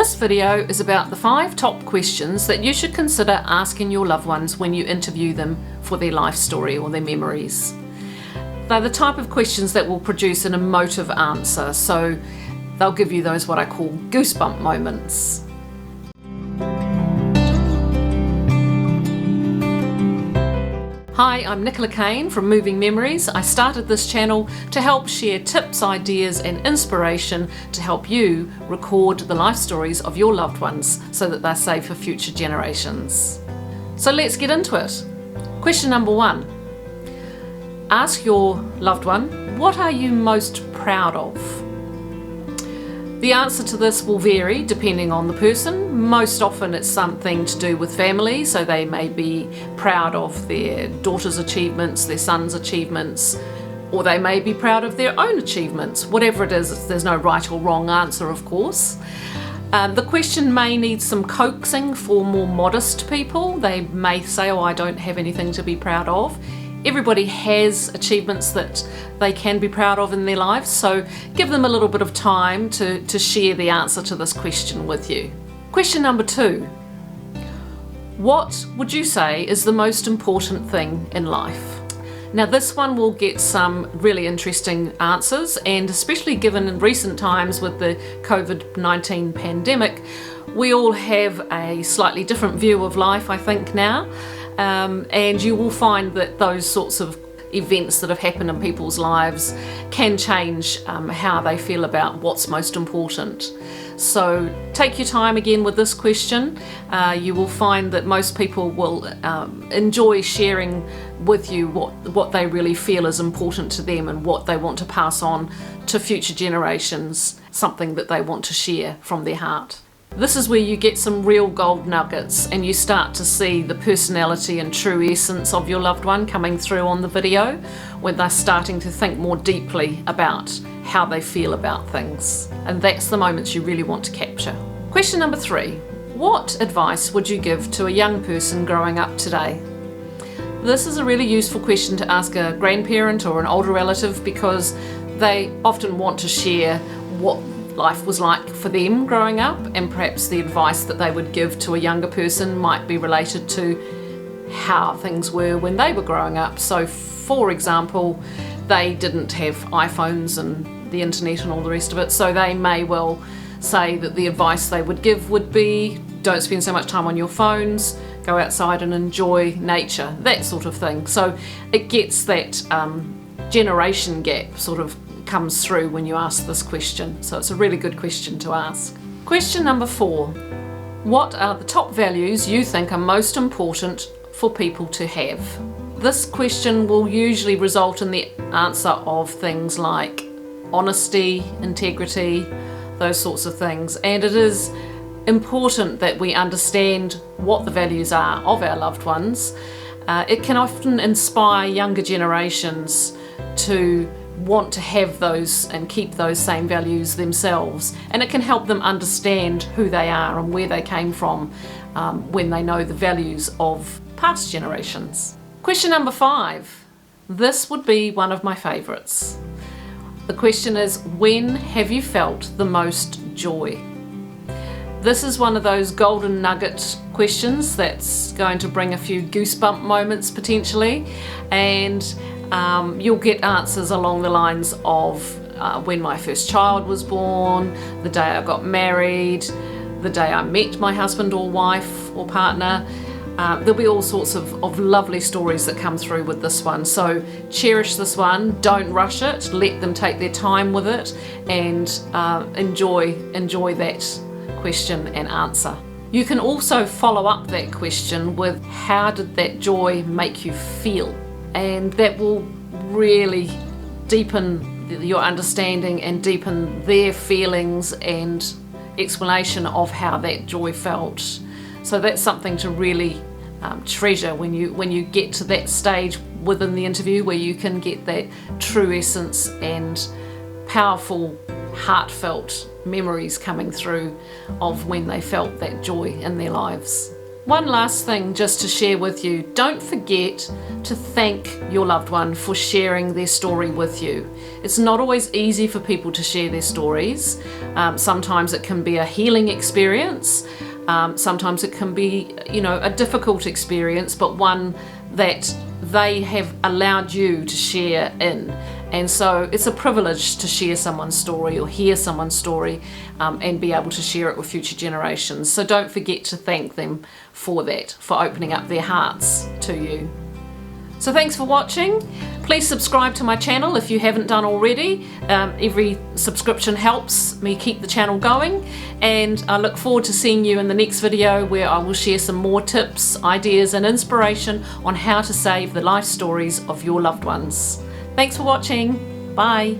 This video is about the 5 top questions that you should consider asking your loved ones when you interview them for their life story or their memories. They're the type of questions that will produce an emotive answer, so they'll give you those what I call goosebump moments. Hi, I'm Nicola from Moving Memories. I started this channel to help share tips, ideas and inspiration to help you record the life stories of your loved ones so that they're safe for future generations. So let's get into it. Question number 1. Ask your loved one, what are you most proud of? The answer to this will vary depending on the person. Most often it's something to do with family, so they may be proud of their daughter's achievements, their son's achievements, or they may be proud of their own achievements. Whatever it is, there's no right or wrong answer, of course. The question may need some coaxing for more modest people. They may say, I don't have anything to be proud of. Everybody has achievements that they can be proud of in their lives, so give them a little bit of time to share the answer to this question with you. Question number 2. What would you say is the most important thing in life? Now this one will get some really interesting answers, and especially given in recent times with the COVID-19 pandemic, we all have a slightly different view of life, I think, now. And you will find that those sorts of events that have happened in people's lives can change how they feel about what's most important. So take your time again with this question. You will find that most people will enjoy sharing with you what they really feel is important to them and what they want to pass on to future generations, something that they want to share from their heart. This is where you get some real gold nuggets and you start to see the personality and true essence of your loved one coming through on the video when they're starting to think more deeply about how they feel about things. And that's the moments you really want to capture. Question number 3. What advice would you give to a young person growing up today? This is a really useful question to ask a grandparent or an older relative because they often want to share what life was like for them growing up, and perhaps the advice that they would give to a younger person might be related to how things were when they were growing up. So for example, they didn't have iPhones and the internet and all the rest of it, so they may well say that the advice they would give would be, don't spend so much time on your phones, go outside and enjoy nature, that sort of thing. So it gets that generation gap sort of comes through when you ask this question, so it's a really good question to ask. Question number 4. What are the top values you think are most important for people to have? This question will usually result in the answer of things like honesty, integrity, those sorts of things, and it is important that we understand what the values are of our loved ones. It can often inspire younger generations to want to have those and keep those same values themselves, and it can help them understand who they are and where they came from when they know the values of past generations. Question number 5. This would be one of my favourites. The question is, when have you felt the most joy? This is one of those golden nugget questions that's going to bring a few goosebump moments potentially, and you'll get answers along the lines of when my first child was born, the day I got married, the day I met my husband or wife or partner. There'll be all sorts of lovely stories that come through with this one. So cherish this one, don't rush it, let them take their time with it, and enjoy that question and answer. You can also follow up that question with, how did that joy make you feel? And that will really deepen your understanding and deepen their feelings and explanation of how that joy felt. So that's something to really treasure when you get to that stage within the interview where you can get that true essence and powerful, heartfelt memories coming through of when they felt that joy in their lives. One last thing just to share with you. Don't forget to thank your loved one for sharing their story with you. It's not always easy for people to share their stories. Sometimes it can be a healing experience. Sometimes it can be, a difficult experience, but one that they have allowed you to share in. And so it's a privilege to share someone's story or hear someone's story and be able to share it with future generations. So don't forget to thank them for that, for opening up their hearts to you. So thanks for watching. Please subscribe to my channel if you haven't done already. Every subscription helps me keep the channel going, and I look forward to seeing you in the next video where I will share some more tips, ideas and inspiration on how to save the life stories of your loved ones. Thanks for watching. Bye.